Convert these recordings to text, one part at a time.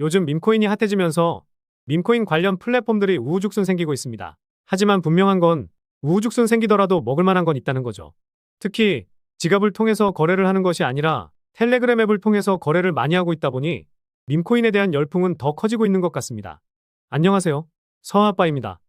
요즘 밈코인이 핫해지면서 밈코인 관련 플랫폼들이 우후죽순 생기고 있습니다. 하지만 분명한 건 우후죽순 생기더라도 먹을 만한 건 있다는 거죠. 특히 지갑을 통해서 거래를 하는 것이 아니라 텔레그램 앱을 통해서 거래를 많이 하고 있다 보니 밈코인에 대한 열풍은 더 커지고 있는 것 같습니다. 안녕하세요. 서아빠입니다.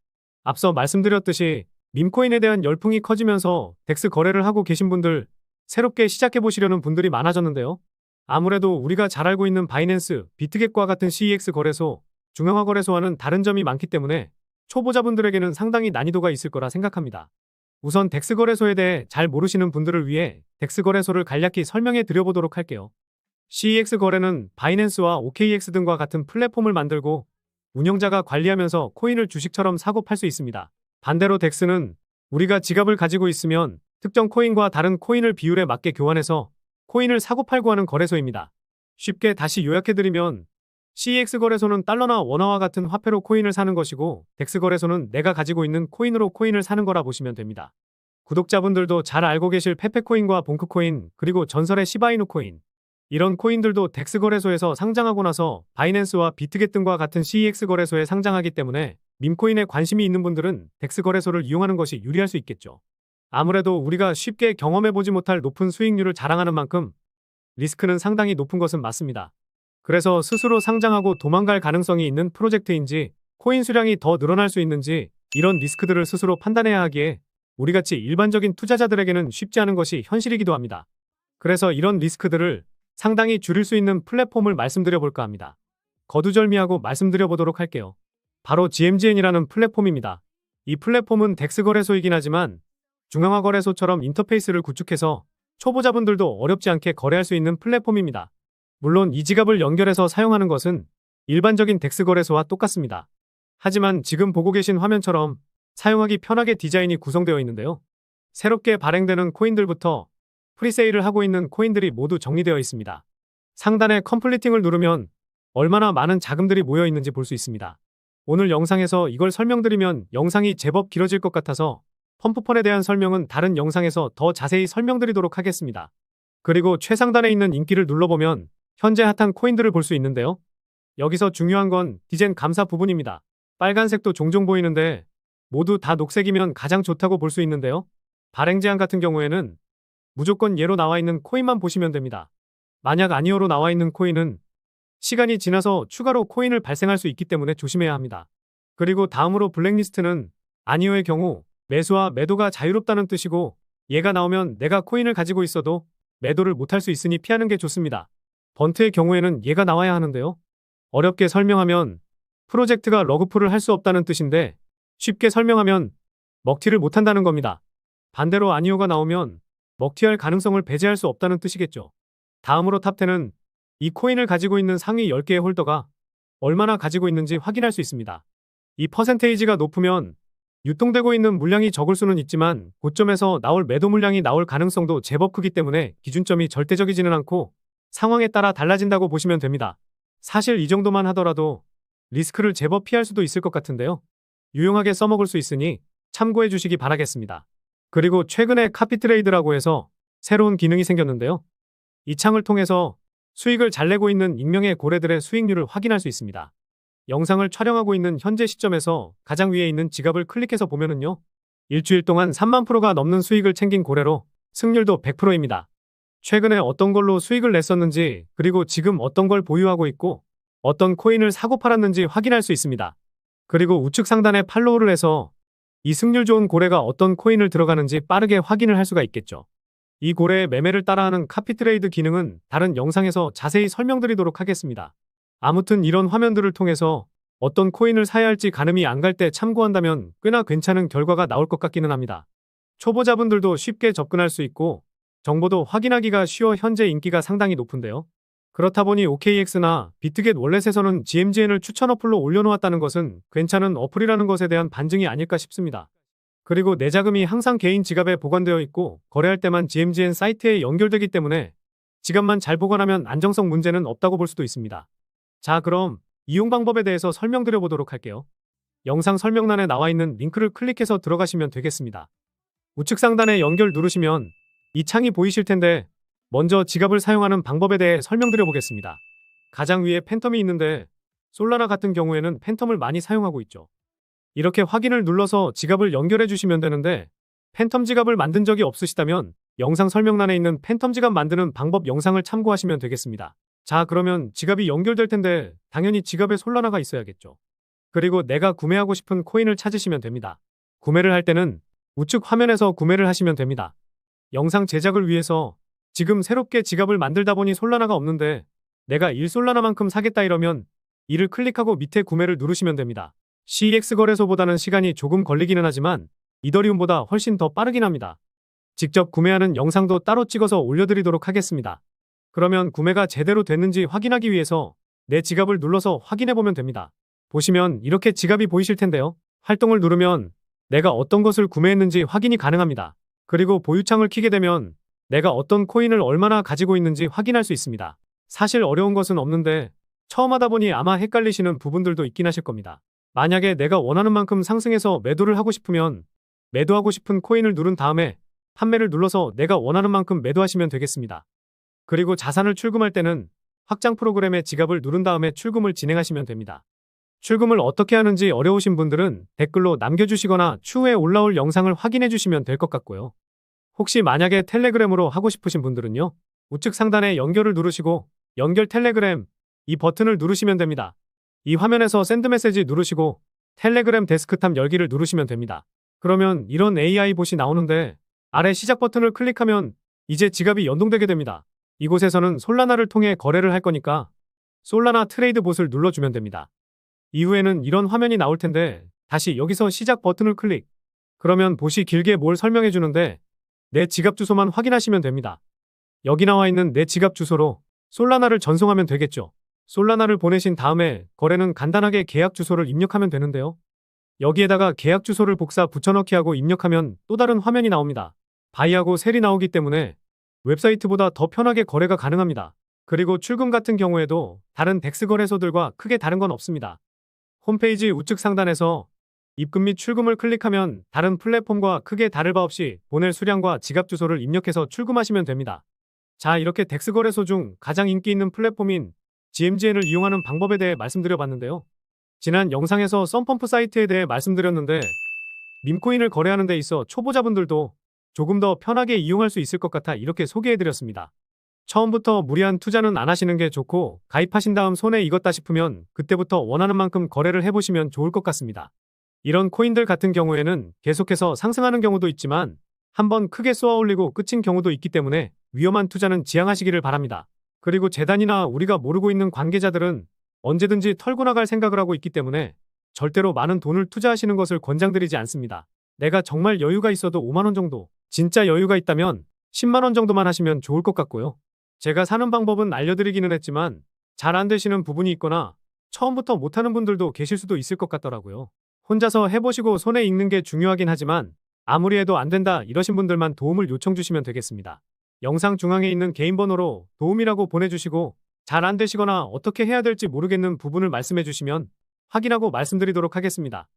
앞서 말씀드렸듯이 밈코인에 대한 열풍이 커지면서 덱스 거래를 하고 계신 분들, 새롭게 시작해보시려는 분들이 많아졌는데요. 아무래도 우리가 잘 알고 있는 바이낸스, 비트겟과 같은 CEX 거래소, 중앙화 거래소와는 다른 점이 많기 때문에 초보자분들에게는 상당히 난이도가 있을 거라 생각합니다. 우선 덱스 거래소에 대해 잘 모르시는 분들을 위해 덱스 거래소를 간략히 설명해 드려보도록 할게요. CEX 거래는 바이낸스와 OKX 등과 같은 플랫폼을 만들고 운영자가 관리하면서 코인을 주식처럼 사고 팔 수 있습니다. 반대로 덱스는 우리가 지갑을 가지고 있으면 특정 코인과 다른 코인을 비율에 맞게 교환해서 코인을 사고 팔고 하는 거래소입니다. 쉽게 다시 요약해드리면 CEX 거래소는 달러나 원화와 같은 화폐로 코인을 사는 것이고 덱스 거래소는 내가 가지고 있는 코인으로 코인을 사는 거라 보시면 됩니다. 구독자분들도 잘 알고 계실 페페코인과 봉크코인 그리고 전설의 시바이누 코인 이런 코인들도 덱스 거래소에서 상장하고 나서 바이낸스와 비트겟 등과 같은 CEX 거래소에 상장하기 때문에 밈코인에 관심이 있는 분들은 덱스 거래소를 이용하는 것이 유리할 수 있겠죠. 아무래도 우리가 쉽게 경험해보지 못할 높은 수익률을 자랑하는 만큼 리스크는 상당히 높은 것은 맞습니다. 그래서 스스로 상장하고 도망갈 가능성이 있는 프로젝트인지 코인 수량이 더 늘어날 수 있는지 이런 리스크들을 스스로 판단해야 하기에 우리같이 일반적인 투자자들에게는 쉽지 않은 것이 현실이기도 합니다. 그래서 이런 리스크들을 상당히 줄일 수 있는 플랫폼을 말씀드려 볼까 합니다. 거두절미하고 말씀드려 보도록 할게요. 바로 GMGN이라는 플랫폼입니다. 이 플랫폼은 덱스 거래소이긴 하지만 중앙화 거래소처럼 인터페이스를 구축해서 초보자분들도 어렵지 않게 거래할 수 있는 플랫폼입니다. 물론 이 지갑을 연결해서 사용하는 것은 일반적인 덱스 거래소와 똑같습니다. 하지만 지금 보고 계신 화면처럼 사용하기 편하게 디자인이 구성되어 있는데요. 새롭게 발행되는 코인들부터 프리세일을 하고 있는 코인들이 모두 정리되어 있습니다. 상단에 컴플리팅을 누르면 얼마나 많은 자금들이 모여 있는지 볼 수 있습니다. 오늘 영상에서 이걸 설명드리면 영상이 제법 길어질 것 같아서 펌프펀에 대한 설명은 다른 영상에서 더 자세히 설명드리도록 하겠습니다. 그리고 최상단에 있는 인기를 눌러보면 현재 핫한 코인들을 볼 수 있는데요. 여기서 중요한 건 디젠 감사 부분입니다. 빨간색도 종종 보이는데 모두 다 녹색이면 가장 좋다고 볼 수 있는데요. 발행 제한 같은 경우에는 무조건 예로 나와 있는 코인만 보시면 됩니다. 만약 아니오로 나와 있는 코인은 시간이 지나서 추가로 코인을 발생할 수 있기 때문에 조심해야 합니다. 그리고 다음으로 블랙리스트는 아니오의 경우 매수와 매도가 자유롭다는 뜻이고 얘가 나오면 내가 코인을 가지고 있어도 매도를 못할 수 있으니 피하는 게 좋습니다. 번트의 경우에는 얘가 나와야 하는데요. 어렵게 설명하면 프로젝트가 러그풀을 할 수 없다는 뜻인데 쉽게 설명하면 먹튀를 못한다는 겁니다. 반대로 아니오가 나오면 먹튀할 가능성을 배제할 수 없다는 뜻이겠죠. 다음으로 탑10은 이 코인을 가지고 있는 상위 10개의 홀더가 얼마나 가지고 있는지 확인할 수 있습니다. 이 퍼센테이지가 높으면 유통되고 있는 물량이 적을 수는 있지만 고점에서 나올 매도 물량이 나올 가능성도 제법 크기 때문에 기준점이 절대적이지는 않고 상황에 따라 달라진다고 보시면 됩니다. 사실 이 정도만 하더라도 리스크를 제법 피할 수도 있을 것 같은데요. 유용하게 써먹을 수 있으니 참고해 주시기 바라겠습니다. 그리고 최근에 카피트레이드라고 해서 새로운 기능이 생겼는데요. 이 창을 통해서 수익을 잘 내고 있는 익명의 고래들의 수익률을 확인할 수 있습니다. 영상을 촬영하고 있는 현재 시점에서 가장 위에 있는 지갑을 클릭해서 보면은요. 일주일 동안 3만 프로가 넘는 수익을 챙긴 고래로 승률도 100%입니다. 최근에 어떤 걸로 수익을 냈었는지 그리고 지금 어떤 걸 보유하고 있고 어떤 코인을 사고 팔았는지 확인할 수 있습니다. 그리고 우측 상단에 팔로우를 해서 이 승률 좋은 고래가 어떤 코인을 들어가는지 빠르게 확인을 할 수가 있겠죠. 이 고래의 매매를 따라하는 카피트레이드 기능은 다른 영상에서 자세히 설명드리도록 하겠습니다. 아무튼 이런 화면들을 통해서 어떤 코인을 사야 할지 가늠이 안 갈 때 참고한다면 꽤나 괜찮은 결과가 나올 것 같기는 합니다. 초보자분들도 쉽게 접근할 수 있고 정보도 확인하기가 쉬워 현재 인기가 상당히 높은데요. 그렇다 보니 OKX나 비트겟 월렛에서는 GMGN을 추천 어플로 올려놓았다는 것은 괜찮은 어플이라는 것에 대한 반증이 아닐까 싶습니다. 그리고 내 자금이 항상 개인 지갑에 보관되어 있고 거래할 때만 GMGN 사이트에 연결되기 때문에 지갑만 잘 보관하면 안정성 문제는 없다고 볼 수도 있습니다. 자, 그럼 이용 방법에 대해서 설명드려 보도록 할게요. 영상 설명란에 나와 있는 링크를 클릭해서 들어가시면 되겠습니다. 우측 상단에 연결 누르시면 이 창이 보이실 텐데 먼저 지갑을 사용하는 방법에 대해 설명드려 보겠습니다. 가장 위에 팬텀이 있는데 솔라나 같은 경우에는 팬텀을 많이 사용하고 있죠. 이렇게 확인을 눌러서 지갑을 연결해 주시면 되는데 팬텀 지갑을 만든 적이 없으시다면 영상 설명란에 있는 팬텀 지갑 만드는 방법 영상을 참고하시면 되겠습니다. 자, 그러면 지갑이 연결될 텐데 당연히 지갑에 솔라나가 있어야겠죠. 그리고 내가 구매하고 싶은 코인을 찾으시면 됩니다. 구매를 할 때는 우측 화면에서 구매를 하시면 됩니다. 영상 제작을 위해서 지금 새롭게 지갑을 만들다 보니 솔라나가 없는데 내가 1솔라나만큼 사겠다 이러면 이를 클릭하고 밑에 구매를 누르시면 됩니다. CEX 거래소보다는 시간이 조금 걸리기는 하지만 이더리움보다 훨씬 더 빠르긴 합니다. 직접 구매하는 영상도 따로 찍어서 올려드리도록 하겠습니다. 그러면 구매가 제대로 됐는지 확인하기 위해서 내 지갑을 눌러서 확인해보면 됩니다. 보시면 이렇게 지갑이 보이실 텐데요. 활동을 누르면 내가 어떤 것을 구매했는지 확인이 가능합니다. 그리고 보유창을 켜게 되면 내가 어떤 코인을 얼마나 가지고 있는지 확인할 수 있습니다. 사실 어려운 것은 없는데 처음 하다 보니 아마 헷갈리시는 부분들도 있긴 하실 겁니다. 만약에 내가 원하는 만큼 상승해서 매도를 하고 싶으면 매도하고 싶은 코인을 누른 다음에 판매를 눌러서 내가 원하는 만큼 매도하시면 되겠습니다. 그리고 자산을 출금할 때는 확장 프로그램의 지갑을 누른 다음에 출금을 진행하시면 됩니다. 출금을 어떻게 하는지 어려우신 분들은 댓글로 남겨주시거나 추후에 올라올 영상을 확인해 주시면 될 것 같고요. 혹시 만약에 텔레그램으로 하고 싶으신 분들은요. 우측 상단에 연결을 누르시고 연결 텔레그램 이 버튼을 누르시면 됩니다. 이 화면에서 샌드 메시지 누르시고 텔레그램 데스크탑 열기를 누르시면 됩니다. 그러면 이런 AI 봇이 나오는데 아래 시작 버튼을 클릭하면 이제 지갑이 연동되게 됩니다. 이곳에서는 솔라나를 통해 거래를 할 거니까 솔라나 트레이드 봇을 눌러주면 됩니다. 이후에는 이런 화면이 나올 텐데 다시 여기서 시작 버튼을 클릭. 그러면 봇이 길게 뭘 설명해 주는데 내 지갑 주소만 확인하시면 됩니다. 여기 나와 있는 내 지갑 주소로 솔라나를 전송하면 되겠죠. 솔라나를 보내신 다음에 거래는 간단하게 계약 주소를 입력하면 되는데요. 여기에다가 계약 주소를 복사 붙여넣기 하고 입력하면 또 다른 화면이 나옵니다. 바이하고 셀이 나오기 때문에 웹사이트보다 더 편하게 거래가 가능합니다. 그리고 출금 같은 경우에도 다른 덱스 거래소들과 크게 다른 건 없습니다. 홈페이지 우측 상단에서 입금 및 출금을 클릭하면 다른 플랫폼과 크게 다를 바 없이 보낼 수량과 지갑 주소를 입력해서 출금하시면 됩니다. 자, 이렇게 덱스 거래소 중 가장 인기 있는 플랫폼인 GMGN을 이용하는 방법에 대해 말씀드려봤는데요. 지난 영상에서 썬펌프 사이트에 대해 말씀드렸는데 밈코인을 거래하는 데 있어 초보자분들도 조금 더 편하게 이용할 수 있을 것 같아 이렇게 소개해드렸습니다. 처음부터 무리한 투자는 안 하시는 게 좋고 가입하신 다음 손에 익었다 싶으면 그때부터 원하는 만큼 거래를 해보시면 좋을 것 같습니다. 이런 코인들 같은 경우에는 계속해서 상승하는 경우도 있지만 한번 크게 쏘아 올리고 끝인 경우도 있기 때문에 위험한 투자는 지양하시기를 바랍니다. 그리고 재단이나 우리가 모르고 있는 관계자들은 언제든지 털고 나갈 생각을 하고 있기 때문에 절대로 많은 돈을 투자하시는 것을 권장드리지 않습니다. 내가 정말 여유가 있어도 5만원 정도, 진짜 여유가 있다면 10만원 정도만 하시면 좋을 것 같고요. 제가 사는 방법은 알려드리기는 했지만 잘 안 되시는 부분이 있거나 처음부터 못하는 분들도 계실 수도 있을 것 같더라고요. 혼자서 해보시고 손에 익는 게 중요하긴 하지만 아무리 해도 안 된다 이러신 분들만 도움을 요청 주시면 되겠습니다. 영상 중앙에 있는 개인 번호로 도움이라고 보내주시고 잘 안 되시거나 어떻게 해야 될지 모르겠는 부분을 말씀해 주시면 확인하고 말씀드리도록 하겠습니다.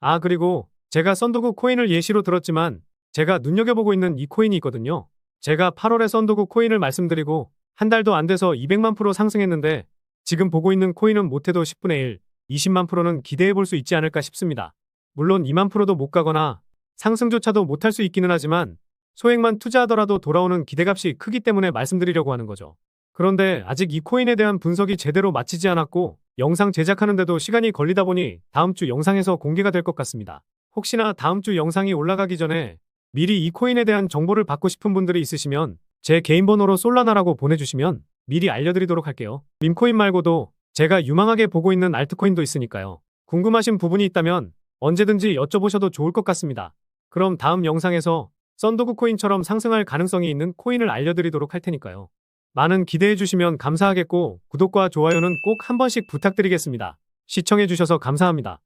아, 그리고 제가 썬도구 코인을 예시로 들었지만 제가 눈여겨보고 있는 이 코인이 있거든요. 제가 8월에 썬도구 코인을 말씀드리고 한 달도 안 돼서 200만 프로 상승했는데 지금 보고 있는 코인은 못해도 10분의 1, 20만 프로는 기대해 볼 수 있지 않을까 싶습니다. 물론 2만 프로도 못 가거나 상승조차도 못할 수 있기는 하지만 소액만 투자하더라도 돌아오는 기대값이 크기 때문에 말씀드리려고 하는 거죠. 그런데 아직 이 코인에 대한 분석이 제대로 마치지 않았고 영상 제작하는데도 시간이 걸리다 보니 다음 주 영상에서 공개가 될 것 같습니다. 혹시나 다음 주 영상이 올라가기 전에 미리 이 코인에 대한 정보를 받고 싶은 분들이 있으시면 제 개인 번호로 솔라나라고 보내주시면 미리 알려드리도록 할게요. 밈코인 말고도 제가 유망하게 보고 있는 알트코인도 있으니까요. 궁금하신 부분이 있다면 언제든지 여쭤보셔도 좋을 것 같습니다. 그럼 다음 영상에서 썬도구 코인처럼 상승할 가능성이 있는 코인을 알려드리도록 할 테니까요. 많은 기대해주시면 감사하겠고 구독과 좋아요는 꼭 한 번씩 부탁드리겠습니다. 시청해주셔서 감사합니다.